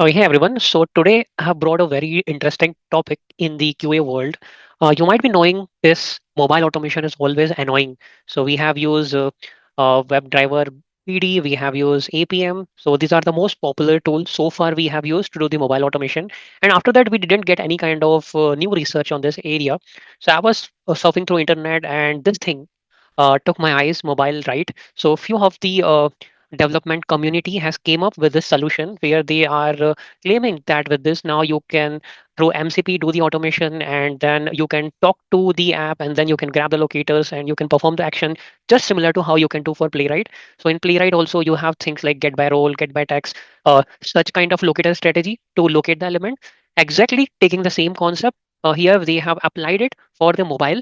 Hey everyone. So today I have brought a very interesting topic in the QA world. You might be knowing this mobile automation is always annoying. So we have used WebDriver PD, we have used Appium. So these are the most popular tools so far we have used to do the mobile automation. And after that, we didn't get any kind of new research on this area. So I was surfing through internet and this thing took my eyes, mobile, right? So few of the development community has came up with this solution where they are claiming that with this now you can through MCP do the automation and then you can talk to the app and then you can grab the locators and you can perform the action just similar to how you can do for Playwright. So in Playwright also you have things like get by role, get by text, such kind of locator strategy to locate the element. Exactly taking the same concept. Here they have applied it for the mobile,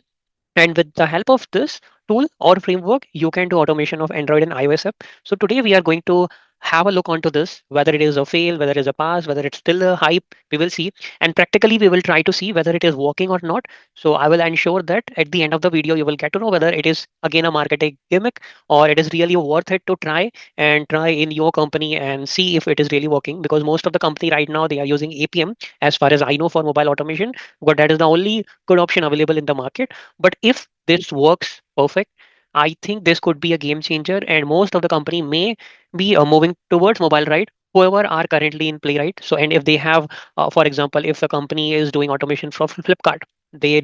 and with the help of this tool or framework, you can do automation of Android and iOS app. So today we are going to have a look onto this, whether it is a fail, whether it is a pass, whether it's still a hype, we will see. And practically we will try to see whether it is working or not. So I will ensure that at the end of the video, you will get to know whether it is again a marketing gimmick or it is really worth it to try and try in your company and see if it is really working. Because most of the company right now, they are using APM as far as I know for mobile automation, but that is the only good option available in the market. But if this works perfect, I think this could be a game changer, and most of the company may be moving towards mobile, right? Whoever are currently in Playwright. So, and if they have, for example, if a company is doing automation for Flipkart, they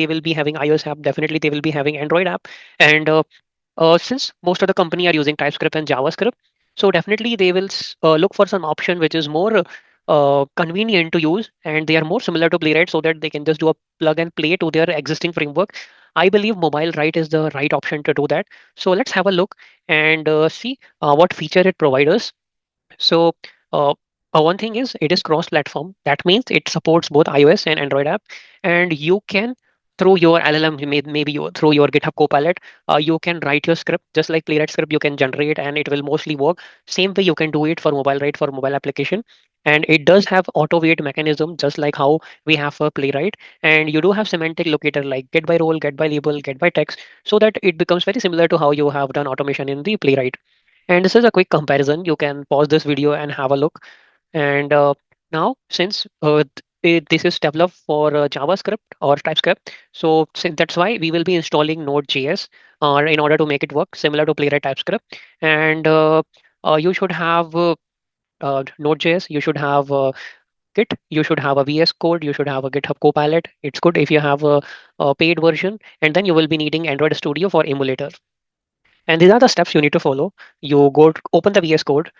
will be having iOS app. Definitely, they will be having Android app, and since most of the company are using TypeScript and JavaScript, so definitely they will look for some option which is more convenient to use and they are more similar to Playwright so that they can just do a plug and play to their existing framework. I believe mobile right is the right option to do that. So let's have a look and see what feature it provides us. So uh, one thing is it is cross-platform. That means it supports both iOS and Android app, and you can through your LLM, maybe you, through your GitHub Copilot, you can write your script just like Playwright script. You can generate, and it will mostly work. Same way you can do it for mobile, right? For mobile application, and it does have auto wait mechanism just like how we have for Playwright. And you do have semantic locator like get by role, get by label, get by text, so that it becomes very similar to how you have done automation in the Playwright. And this is a quick comparison. You can pause this video and have a look. And now, since this is developed for JavaScript or TypeScript, so since that's why we will be installing Node.js in order to make it work similar to Playwright TypeScript. And you should have Node.js, you should have Git, you should have a VS Code, you should have a GitHub Copilot. It's good if you have a paid version, and then you will be needing Android Studio for Emulator. And these are the steps you need to follow. You open the VS Code,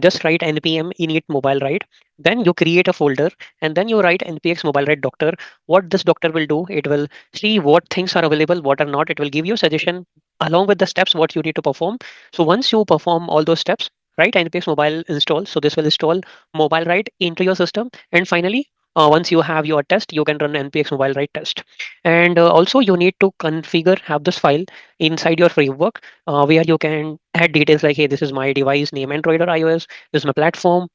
just write npm init mobile write. Then you create a folder, and then you write npx mobile write doctor. What this doctor will do, it will see what things are available, what are not. It will give you suggestion along with the steps what you need to perform. So once you perform all those steps, write npx mobile install. So this will install mobile write into your system, and finally. Once you have your test, you can run npx mobile write test. And also you need to configure, have this file inside your framework where you can add details like, hey, this is my device name, Android or iOS, this is my platform,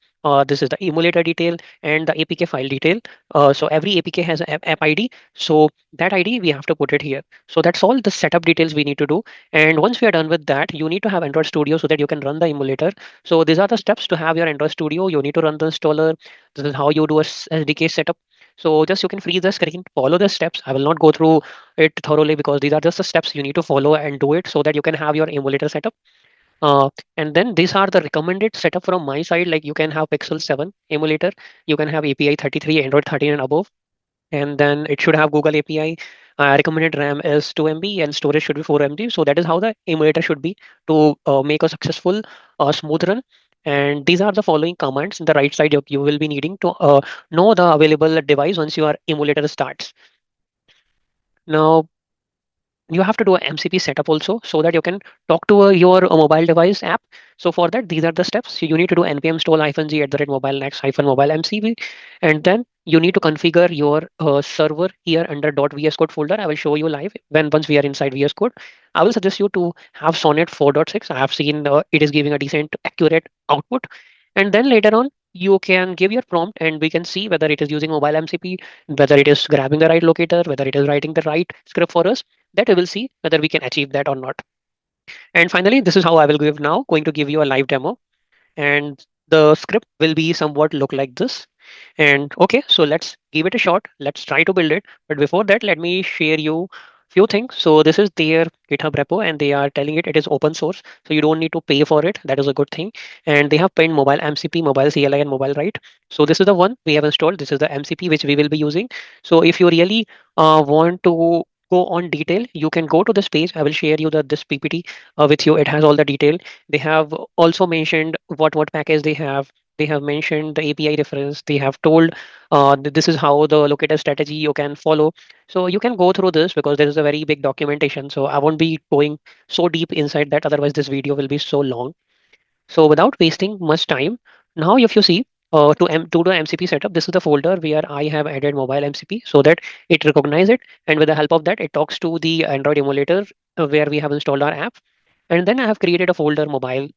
this is the emulator detail, and the APK file detail. So every APK has an app ID. So that ID, we have to put it here. So that's all the setup details we need to do. And once we are done with that, you need to have Android Studio so that you can run the emulator. So these are the steps to have your Android Studio. You need to run the installer. This is how you do a SDK setup. So just you can freeze the screen, follow the steps. I will not go through it thoroughly because these are just the steps you need to follow and do it so that you can have your emulator setup. And then these are the recommended setup from my side. Like you can have Pixel 7 emulator, you can have API 33, Android 13 and above, and then it should have Google API. Recommended RAM is 2 MB and storage should be 4 MB. So that is how the emulator should be to make a successful smooth run. And these are the following commands. In the right side, you will be needing to know the available device once your emulator starts. Now, you have to do a MCP setup also so that you can talk to your mobile device app. So for that, these are the steps. So you need to do npm install -g at the rate mobile next -mobile MCP, and then you need to configure your server here under .vs code folder. I will show you live when once we are inside VS Code. I will suggest you to have Sonnet 4.6. I have seen it is giving a decent accurate output, and then later on you can give your prompt and we can see whether it is using mobile MCP, whether it is grabbing the right locator, whether it is writing the right script for us, that we will see whether we can achieve that or not. And finally, this is how I will give now, going to give you a live demo. And the script will be somewhat look like this. And okay, so let's give it a shot. Let's try to build it. But before that, let me share you few things. So this is their GitHub repo, and they are telling it is open source, so you don't need to pay for it. That is a good thing. And they have pinned mobile MCP, mobile CLI, and Mobilewright. So this is the one we have installed. This is the MCP which we will be using. So if you really want to go on detail, you can go to this page. I will share you the this PPT with you. It has all the detail. They have also mentioned what package they have. They have mentioned the API reference. They have told this is how the locator strategy you can follow. So you can go through this because there is a very big documentation. So I won't be going so deep inside that. Otherwise, this video will be so long. So without wasting much time, now if you see to the MCP setup, this is the folder where I have added mobile MCP so that it recognize it, and with the help of that, it talks to the Android emulator where we have installed our app. And then I have created a folder mobile.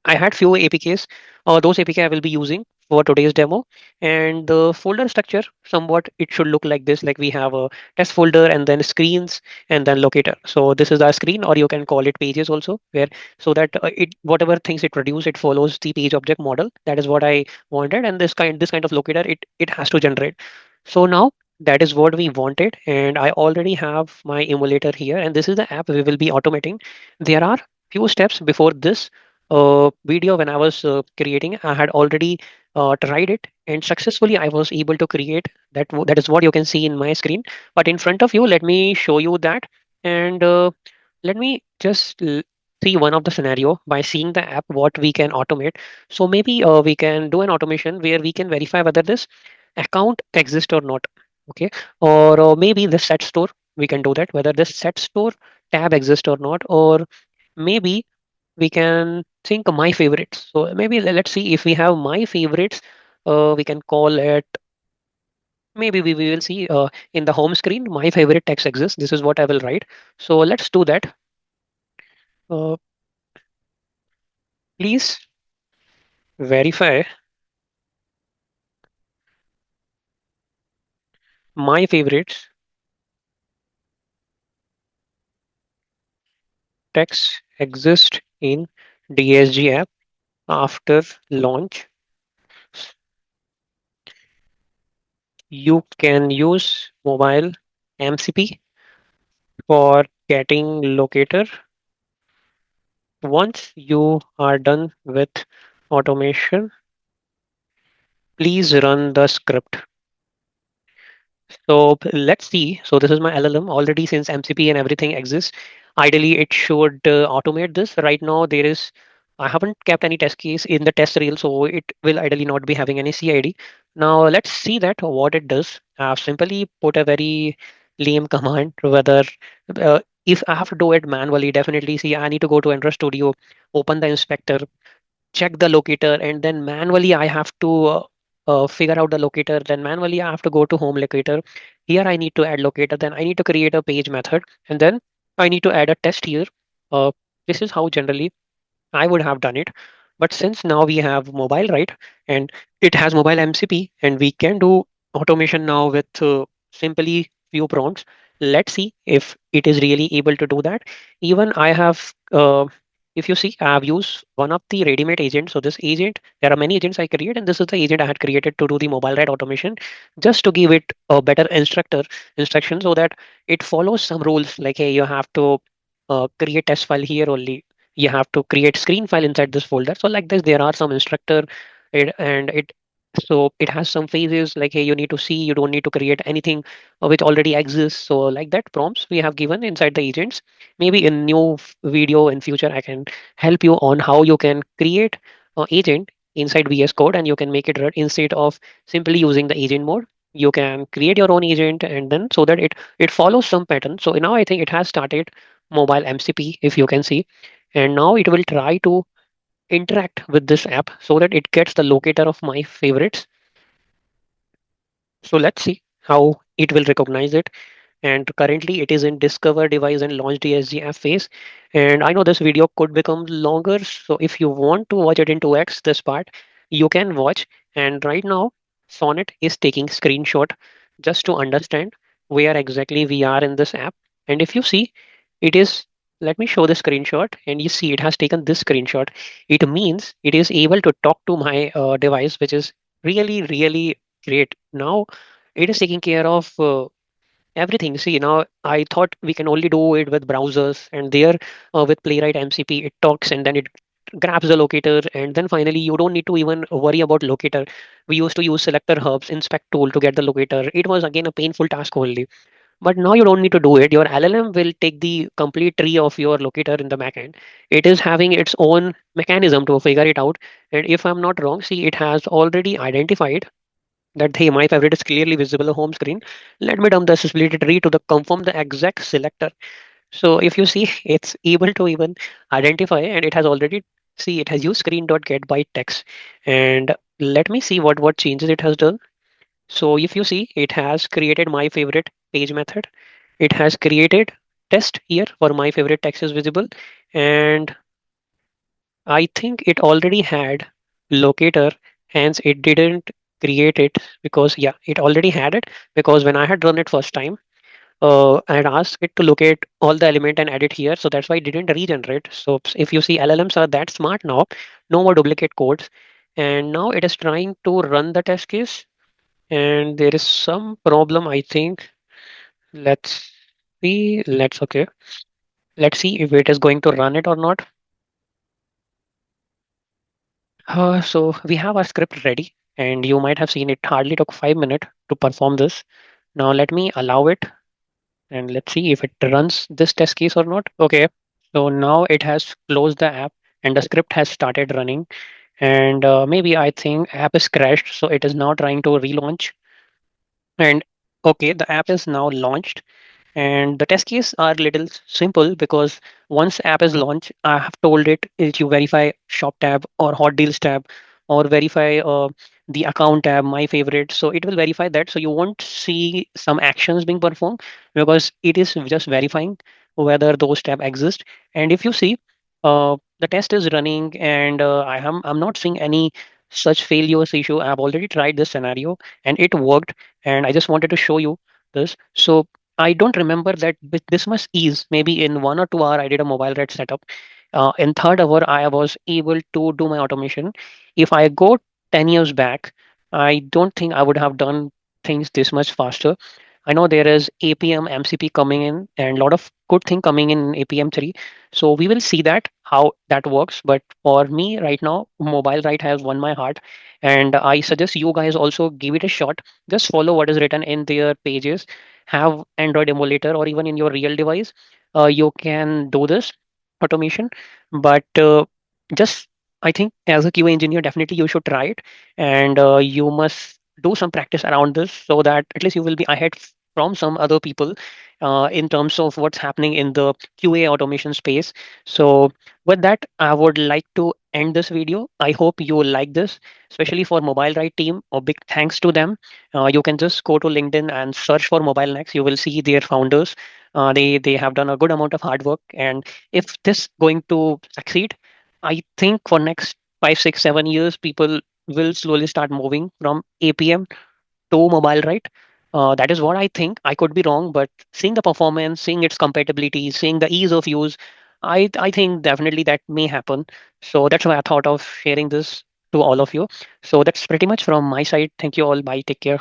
I had few APKs. Those APK I will be using for today's demo. And the folder structure, somewhat it should look like this. Like we have a test folder and then screens and then locator. So this is our screen, or you can call it pages also, where so that it whatever things it produce, it follows the page object model. That is what I wanted. And this kind of locator, it has to generate. So now that is what we wanted. And I already have my emulator here. And this is the app we will be automating. There are few steps before this video. When I was creating, I had already tried it, and successfully I was able to create that. That is what you can see in my screen. But in front of you, let me show you that, and let me just see one of the scenario by seeing the app what we can automate. So maybe we can do an automation where we can verify whether this account exists or not. Okay, or maybe the set store. We can do that whether this set store tab exists or not, or maybe we can think my favorites. So maybe let's see if we have my favorites. We can call it. Maybe we will see in the home screen. My favorite text exists. This is what I will write. So let's do that. Uh, Please verify my favorites text exist in DSG app after launch. You can use mobile MCP for getting locator. Once you are done with automation, please run the script. So let's see. So this is my LLM already. Since MCP and everything exists, ideally it should automate this. Right now there is, I haven't kept any test case in the test reel, so it will ideally not be having any CID. Now let's see that what it does. I've simply put a very lame command. Whether if I have to do it manually, definitely see I need to go to Android Studio, open the inspector, check the locator, and then manually I have to figure out the locator. Then manually I have to go to home locator. Here I need to add locator. Then I need to create a page method, and then I need to add a test here. uh, this is how generally I would have done it. But since now we have mobile, right, and it has mobile MCP, and we can do automation now with simply few prompts. Let's see if it is really able to do that. Even I have, if you see, I have used one of the ready-made agents. So this agent, there are many agents I create, and this is the agent I had created to do the mobile right automation, just to give it a better instruction so that it follows some rules. Like, hey, you have to create test file here only, you have to create screen file inside this folder. So like this, there are some instructor, and it, so it has some phases like, hey, you need to see, you don't need to create anything which already exists. So like that prompts we have given inside the agents. Maybe in new video in future I can help you on how you can create agent inside VS Code, and you can make it run instead of simply using the agent mode. You can create your own agent, and then so that it follows some pattern. So now I think it has started mobile MCP, if you can see, and now it will try to interact with this app so that it gets the locator of my favorites. So let's see how it will recognize it. And currently it is in discover device and launch DSG app phase. And I know this video could become longer, so if you want to watch it in 2x this part, you can watch. And right now Sonnet is taking screenshot just to understand where exactly we are in this app. And if you see, it is let me show the screenshot, and you see it has taken this screenshot. It means it is able to talk to my device, which is really, really great. Now it is taking care of everything. See, now I thought we can only do it with browsers, and there with Playwright MCP, it talks and then it grabs the locator, and then finally you don't need to even worry about locator. We used to use selector hubs, inspect tool to get the locator. It was again a painful task only. But now you don't need to do it. Your LLM will take the complete tree of your locator in the backend. It is having its own mechanism to figure it out. And if I'm not wrong, see, it has already identified that hey, my favorite is clearly visible on home screen. Let me dump the accessibility tree to the confirm the exact selector. So if you see, it's able to even identify, and it has already see it has used screen.get by text. And let me see what changes it has done. So if you see, it has created my favorite page method. It has created test here for my favorite text is visible. And I think it already had locator, hence it didn't create it because yeah, it already had it because when I had run it first time, I had asked it to locate all the element and add it here. So that's why it didn't regenerate. So if you see LLMs are that smart now, no more duplicate codes. And now it is trying to run the test case and there is some problem, I think. Let's see. Let's okay. Let's see if it is going to run it or not. So we have our script ready, and you might have seen it hardly took 5 minutes to perform this. Now let me allow it, and let's see if it runs this test case or not. Okay. So now it has closed the app, and the script has started running. And maybe I think app is crashed, so it is now trying to relaunch. And okay, the app is now launched. And the test case are little simple because once app is launched, I have told it is you verify shop tab or hot deals tab or verify the account tab, my favorite. So it will verify that. So you won't see some actions being performed because it is just verifying whether those tab exist. And if you see, the test is running and I'm not seeing any such failures issue. I've already tried this scenario and it worked. And I just wanted to show you this. So I don't remember that with this much ease. Maybe in 1 or 2 hours, I did a Mobilewright setup. In third hour, I was able to do my automation. If I go 10 years back, I don't think I would have done things this much faster. I know there is Appium MCP coming in and a lot of good thing coming in APM 3. So we will see that how that works. But for me right now, Mobilewright has won my heart. And I suggest you guys also give it a shot. Just follow what is written in their pages, have Android emulator or even in your real device, you can do this automation. But just I think as a QA engineer, definitely you should try it, and you must do some practice around this so that at least you will be ahead from some other people in terms of what's happening in the QA automation space. So with that, I would like to end this video. I hope you will like this, especially for Mobilewright team. A big thanks to them. You can just go to LinkedIn and search for Mobile Next. You will see their founders. They have done a good amount of hard work, and if this going to succeed, I think for next 5, 6, 7 years, people will slowly start moving from APM to mobile, right? That is what I think. I could be wrong, but seeing the performance, seeing its compatibility, seeing the ease of use, I think definitely that may happen. So that's why I thought of sharing this to all of you. So that's pretty much from my side. Thank you all. Bye. Take care.